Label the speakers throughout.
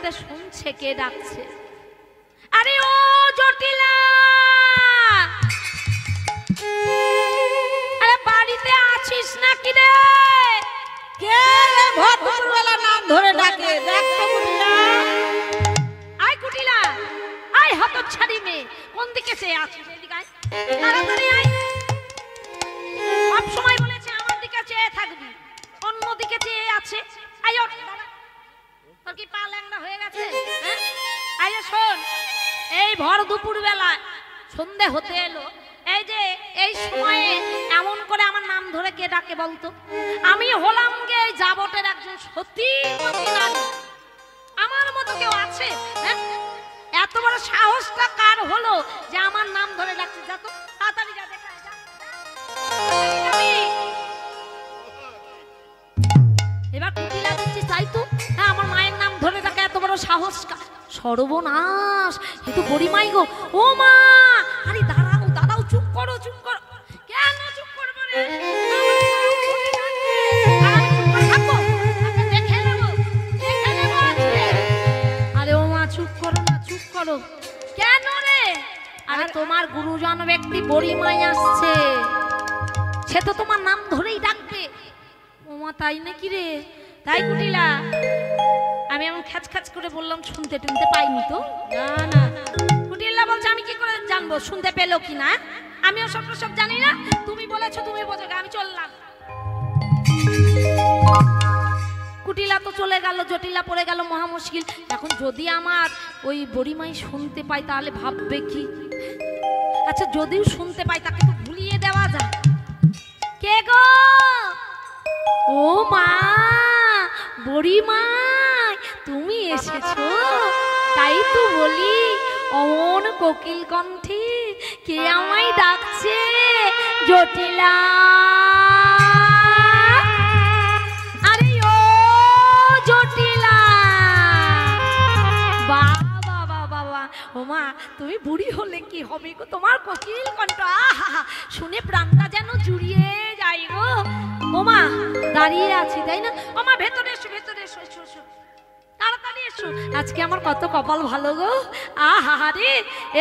Speaker 1: বাড়িতে শুনছে কে ডাকছে। আরে ও জটিলা, আরে বাড়িতে আছিস নাকি রে?
Speaker 2: কে রে ভোরবেলা নাম ধরে ডাকে? দেখ তো কুটিলা।
Speaker 1: আয় কুটিলা, আয় হতচ্ছাড়ি মেয়ে, কোন দিকে চেয়ে আছিস? এদিকে আয়, তাড়াতাড়ি আয়। সব সময় বলেছে আমার দিকে চেয়ে থাকবি, অন্য দিকে চেয়ে আছে। আয় ওঠ, তোর কি পা ল্যাংড়া হয়ে গেছে? আয় শোন, এই ভর দুপুর বেলা সন্ধে হতে এলো, এই যে এই সময়ে এমন করে আমার নাম ধরে কে ডাকে বলতো? আমি হলাম গে এই যাবটের একজন সতীমতী নারী। আমার মতো কেউ আছে? এত বড় সাহসটা কার হলো যে আমার নাম ধরে ডাকছে? যা তো তাড়াতাড়ি যা, দেখা যা। এবার কুটিলা দিচ্ছিস তাই তো? হ্যাঁ, আমার মায়ের নাম ধরে ডাকে এত বড় সাহস। সর্বনাশ, এ তো বুড়িমাই গো। ও মা, আরে দাঁড়াও দাঁড়াও, চুপ করো চুপ করো। কেন চুপ করবো রে? আরে ও মা, চুপ করো না, চুপ করো। কেন রে? আরে তোমার গুরুজন ব্যক্তি বুড়িমাই আসছে, সে তো তোমার নাম ধরেই ডাকবে। ও মা, তাই নাকি রে? তাই কুটিলা, আমি এমন খ্যাচ খ্যাচ করে বললাম, শুনতে টুনতে পাইনি তো? না না, কুটিলা বলছে আমি কি করে জানবো শুনতে পেলো কি না? আমিও সব জানি না, তুমি বলেছো তুমি বোঝো, আমি চললাম। কুটিলা তো চলে গেল, জটিলা পড়ে গেল মহা মুশকিল। এখন যদি আমার ওই বুড়িমাই শুনতে পাই তাহলে ভাববে কি? আচ্ছা, যদিও শুনতে পাই তাকে তো ভুলিয়ে দেওয়া যায়। কে গো? ও মা, বুড়িমাই তুমি এসেছো? তাই তো বলি, অমন কোকিল কণ্ঠে কে আমায় ডাকছে? জটিলা, আরে ও জটিলা। বাবা বাবা বাবা, ও মা, তুমি বুড়ি হলে কি হবে গো? তোমার কোকিল কণ্ঠ আহা শুনে প্রাণটা যেন জুড়িয়ে যায় গো। ও মা, দাঁড়িয়ে আছি তাই না? ও মা, ভেতরে এসো, ভেতরে এসো, এসো এসো, তাড়াতাড়ি এসো। আজকে আমার কত কপাল ভালো গো। আহা রে,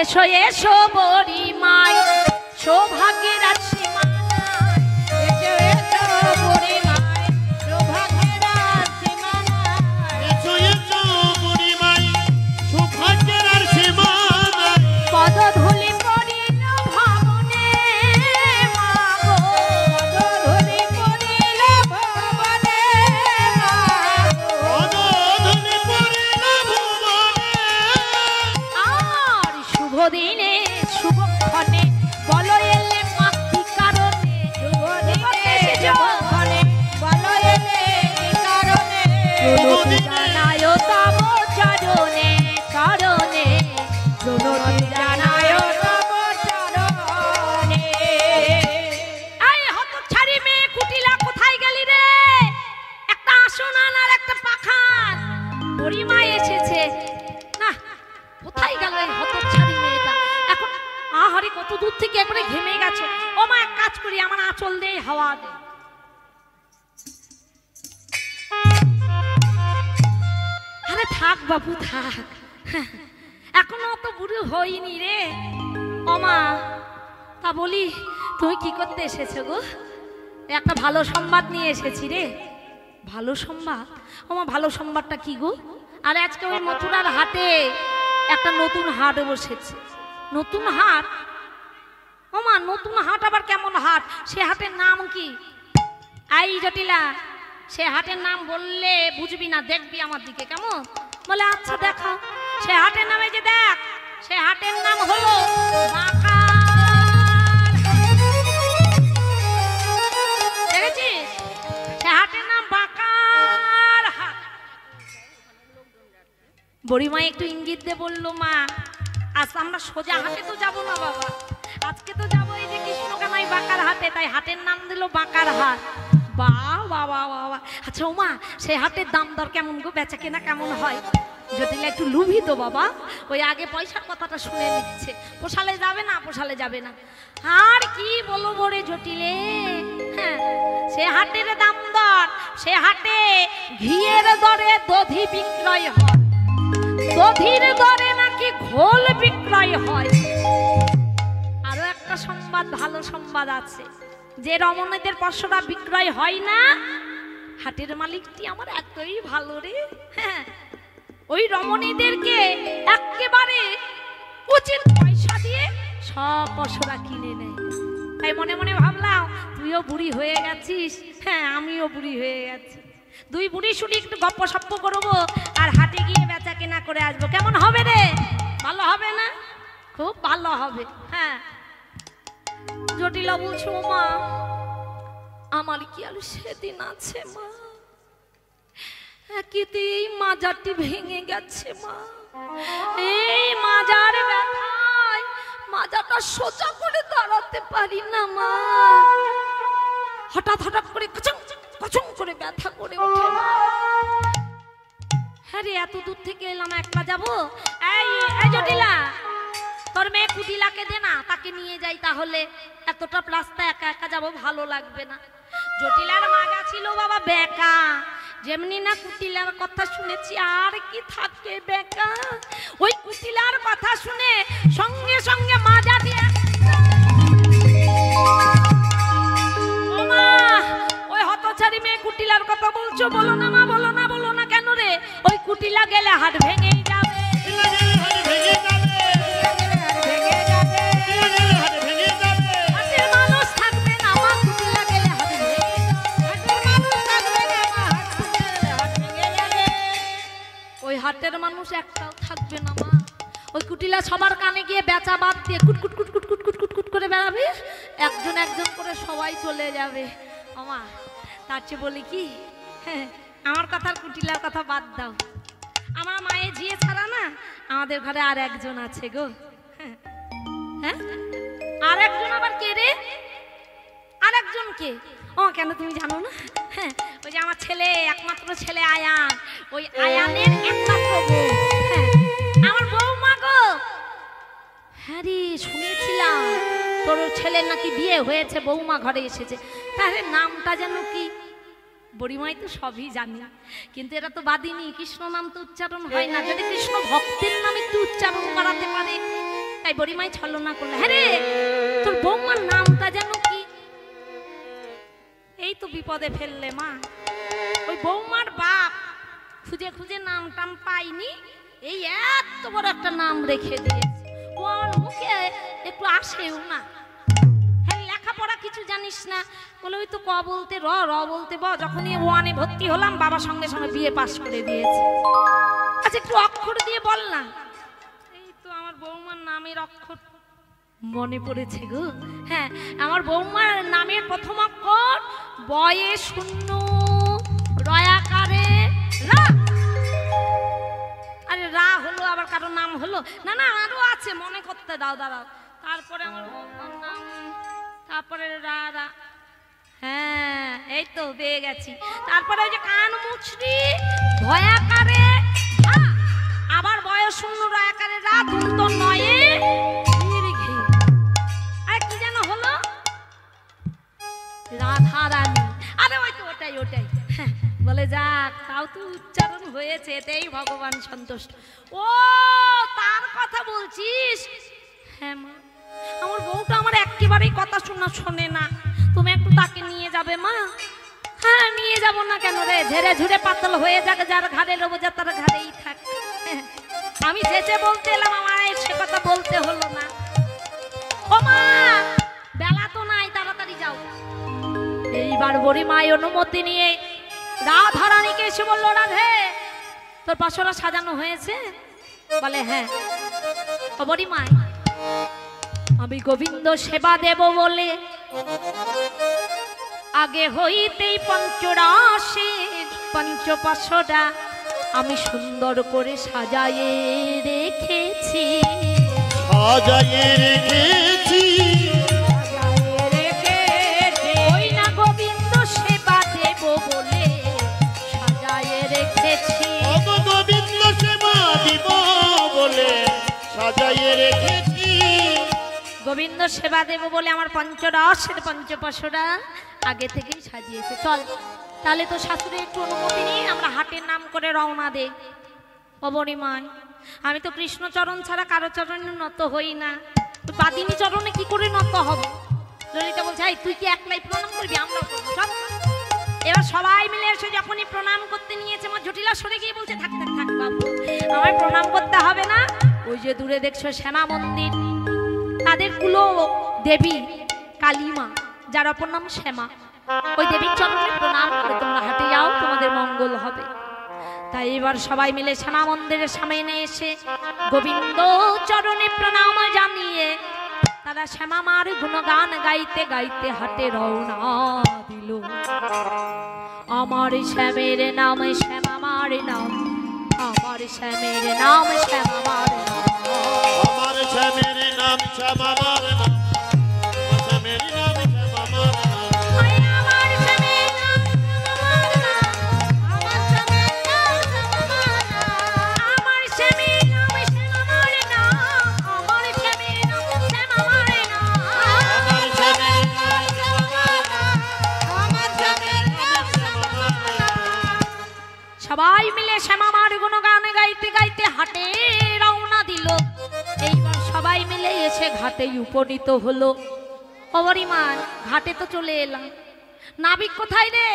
Speaker 1: এসো এসো বুড়িমাই, সৌভাগ্যের আছে মানা। এসো এসো বুড়িমাই, সৌভাগ্যের আছে মানা।
Speaker 3: এসো এসো বুড়িমাই, সৌভাগ্যের আছে মানা।
Speaker 1: পদধূলি পড়িল ভবনে মা গো, পদধূলি পড়িল ভবনে মা গো।
Speaker 3: পদধূলি পড়িল ভুবনে।
Speaker 1: আর শুভ দিনে শুভক্ষণে বলো এলে মা কি কারণে? শুভ দিনে শুভক্ষণে বলো এলে কি কারণে? প্রণতি জানায় তব চরণে চরণে, প্রণতি জানায় তব চরণে। এই হতচ্ছাড়ি মেয়ে কুটিলা, কোথায় গেলি রে? একটা আসন আন আর একটা পাখান। বুড়িমা এসেছে না, কোথায় গেল এই হতচ্ছাড়ি মেয়েটা? এখন আহারে কত দূর থেকে একবারে ঘেমে গেছে। ও মা, এক কাজ করি, আমার আঁচল দে, হাওয়া দে। আরে থাক বাবু থাক, এখনো অত বুড়ো হইনি রে। ও মা, তা বলি তুমি কি করতে এসেছো গো? একটা ভালো সংবাদ নিয়ে এসেছি রে। ভালো সংবাদ? ও মা, ভালো সংবাদটা কি গো? আর আজকে ওই মথুরার হাটে একটা নতুন হাট বসেছে। নতুন হাট? ও মা, নতুন হাট আবার কেমন হাট? সে হাটের নাম কি? আই জটিলা, সে হাটের নাম বললে বুঝবি না, দেখবি আমার দিকে কেমন? বলে আচ্ছা দেখাও। সে হাটের নামে যে দেখ, সে হাটের নাম হলো বাঁকার। দেখেছিস? সে হাটের নাম বাঁকার হাট। বুড়িমা একটু ইঙ্গিত দিয়ে বললো, মা আজ আমরা সোজা হাটে তো যাবো না বাবা, আজকে তো যাবো এই যে কৃষ্ণকানাই বাঁকার হাটে, তাই হাটের নাম দিল বাঁকার হাট। বাবা বাবা, আচ্ছা ও মা, সেই হাটের দাম দর কেমন গো? বেচা কেনা কেমন হয়? জটিলা একটু লুভি তো বাবা, ওই আগে পয়সার কথাটা শুনে নিচ্ছে। পোষালে যাবে না, পোষালে যাবে না। আর কি বলবো রে জটিলে, হ্যাঁ সে হাটের দাম দর, সে হাটে ঘিয়ের দরে দধি বিক্রয় হয়। দধির দরে নাকি ঘোল বিক্রয় হয়। আরো একটা সংবাদ, ভালো সংবাদ আছে, যে রমণীদের পশরা বিক্রয় হয় না, হাটের মালিকটি আমার এতই ভালো রে। হ্যাঁ, ওই রমণীদেরকে একেবারে উচিত পয়সা দিয়ে সব পশরা কিনে নেয়। তাই মনে মনে ভাবলাম তুইও বুড়ি হয়ে গেছিস, হ্যাঁ আমিও বুড়ি হয়ে গেছি, দুই বুড়ি শুনি একটু গপ্প সপ্প করবো আর হাটে গিয়ে বেচা কেনা করে আসবো। কেমন হবে রে? ভালো হবে না? খুব ভালো হবে। হ্যাঁ, জটিলা বলছো মা আমার কি আর সেদিন আছে মা, একেতেই মাজারটি ভেঙে গেছে মা, এই মাজার ব্যথায় মাজাটা সোজা করে দাঁড়াতে পারি না মা, হঠাৎ হঠাৎ করে কচং কচং করে ব্যথা করে ওঠে মা। হ্যাঁ রে, এত দূর থেকে এলাম, একলা যাবো। এই জটিলা, তোর মেয়ে কুটিলাকে দে না, তাকে নিয়ে যাই তাহলে, এতটা রাস্তা একা একা যাবো ভালো লাগবে না। জটিলার মাজা ছিল বাবা বেকা, যেমনি না কুটিলার কথা শুনেছি আর কি থাকে বেকা, ওই কুটিলার কথা শুনে সঙ্গে সঙ্গে মাজা দিয়ে ওই হতচারী মেয়ে কুটিলার কথা বলছো, বলো না মা, বলো না, বলো না কেন রে? ওই কুটিলা গেলে হাট ভেঙেই যাবে, হাটের মানুষ থাকবে না মা, কুটিলা গেলে হাট ভেঙে যাবে, ওই হাটের মানুষ একটাও থাকবে না মা। ওই কুটিলা সবার কানে গিয়ে বেচা বাদ দিয়ে কুটকুট কুটকুট কুটকুট কুটকুট করে বেড়াবে, একজন একজন করে সবাই চলে যাবে। আমা তার চেয়ে বলি কি, হ্যাঁ আমার কথার কুটিলার কথা বাদ দাও, আমার মায়ের ঝিয়ে ছাড়া না আমাদের ঘরে আর একজন আছে গো। হ্যাঁ, আর একজন আবার কে রে? আর একজন কে? ও কেন তুমি জানো না? হ্যাঁ, ওই যে আমার ছেলে, একমাত্র ছেলে আয়ান, ওই আয়ানের একমাত্র বউ, হ্যাঁ আমার বউমা গো। হ্যাঁ রে, শুনেছিলাম তোর ছেলের নাকি বিয়ে হয়েছে, বউমা ঘরে এসেছে, তাহলে নামটা যেন কি? বুড়িমাই তো সবই জানি, কিন্তু এটা তো বাদিনী, কৃষ্ণ নাম তো উচ্চারণ হয় না, যদি কৃষ্ণ ভক্তের নাম একটু উচ্চারণ করাতে পারে, তাই বুড়িমাই ছলনা করলো। হ্যাঁ রে, তোর বউমার নামটা যেন কি? এই তো বিপদে ফেললে মা। ওই বউমার বাপ খুঁজে খুঁজে নাম টাম পাইনি, এই এত বড় একটা নাম রেখে দিয়েছে, ও আমার মুখে একটু আসেও না। হ্যাঁ, লেখাপড়া কিছু জানিস না বলে ওই তো ক বলতে র, র বলতে ব, যখনই ওয়ানে ভর্তি হলাম বাবার সঙ্গে সঙ্গে বিয়ে পাশ করে দিয়েছে। আচ্ছা একটু অক্ষর দিয়ে বল না। এই তো আমার বৌমার নামের অক্ষর মনে পড়েছে গো। হ্যাঁ, আমার বৌমার নামের প্রথম অক্ষর বয়ে শূন্য, রয়াকারে রা। আরে রা হলো আবার কারো নাম হলো না, না আরো আছে, মনে করতে দাও, দাঁড়াও। তারপরে আমার বৌমার নাম, তারপরে রা রা, হ্যাঁ এই তো পেয়ে গেছি। তারপরে ওই যে কান মুচড়ি, ভয়াকারে রা, আবার বয়স শূন্য, রয়াকারে রা, দুন্ত নয়ে দীর্ঘে। আর কি যেন হলো? রাধা রানী। আরে ওই তো ওটাই ওটাই। হ্যাঁ, বলে যাক তাও তো উচ্চারণ হয়েছে, এতেই ভগবান সন্তুষ্ট। ও তার কথা বলছিস? হ্যাঁ মা, আমার বউটা আমার একেবারেই কথা শোনে না, তুমি একটু তাকে নিয়ে যাবে মা? হ্যাঁ নিয়ে যাব না কেন রে, ঝেড়ে ঝুড়ে পাতল হয়ে যাক, যার ঘাড়ে রোবো যা তার ঘাড়েই থাক। আমি যেচে বলতে এলাম, আমার সে কথা বলতে হলো না। ও মা, বেলা তো নাই, তাড়াতাড়ি যাও। এইবার বড়ি মায়ের অনুমতি নিয়ে রাধা রানীকে এসে বললো, রাধে তোর পাশরা সাজানো হয়েছে? বলে হ্যাঁ। ও বড়ি মা, আমি গোবিন্দ সেবা দেব বলে আগে হইতেই পঞ্চরাশি পঞ্চপাশরা আমি সুন্দর করে সাজায়ে রেখেছি,
Speaker 3: সাজায়ে রেখেছি।
Speaker 1: ওই না গোবিন্দ সেবা দেব বলে সাজায়ে রেখেছি,
Speaker 3: গোবিন্দ সেবা দিব বলে সাজায়ে রেখেছি।
Speaker 1: গোবিন্দ সেবা দেব বলে আমার পঞ্চরসের পঞ্চপাশরা আগে থেকেই সাজিয়েছে। চল তাহলে তো শাশুড়ি একটু অনুমতি নিয়ে আমরা হাটের নাম করে রওনা দেই। ও বড়িমাই, আমি তো কৃষ্ণচরণ ছাড়া কারো চরণে নত হই না, তো বাদিনী চরণে কি করে নত হব? ললিতা বলছে, এই তুই কি একলাই প্রণাম করবি? আমরাও করবো, চল। এবার সবাই মিলে এসে যখনই প্রণাম করতে নিয়েছে, আমার জটিলা সরে গিয়ে বলছে, থাক থাক থাক বাবু, আমার প্রণাম করতে হবে না। ওই যে দূরে দেখছো শ্যামা মন্দির, তাদের কুলো দেবী কালীমা, যার অপর নাম শ্যামা, ওই দেবীর চরণে প্রণাম করে তোমরা হাঁটে যাও, তোমাদের মঙ্গল হবে। তাই এবার সবাই মিলে শ্যামা মন্দিরের সামনে এসে গোবিন্দ চরণে প্রণাম জানিয়ে তারা শ্যামা মার গুণগান গাইতে গাইতে হাটে রওনা দিল। আমার শ্যামের নাম শ্যামা মার নাম, আমার শ্যামের নাম শ্যামা মার নাম,
Speaker 3: আমার শ্যামের নাম শ্যামা মার নাম, আমার শ্যামের নাম শ্যামা মার নাম।
Speaker 1: আমার শ্যামের নাম আমার শ্যামের নাম শ্যামা মার নাম, আমার শ্যামের নাম শ্যামা মার নাম,
Speaker 3: আমার শ্যামের নাম শ্যামা মার নাম,
Speaker 2: আমার শ্যামের নাম শ্যামা মার নাম।
Speaker 1: সবাই মিলে শ্যামা মার গুণগান গাইতে গাইতে হাটে রওনা দিল। এইবার সবাই মিলে এসে ঘাটে উপনীত হলো। অবরিমান ঘাটে তো চলে এলাম, নাবিক কোথায় রে?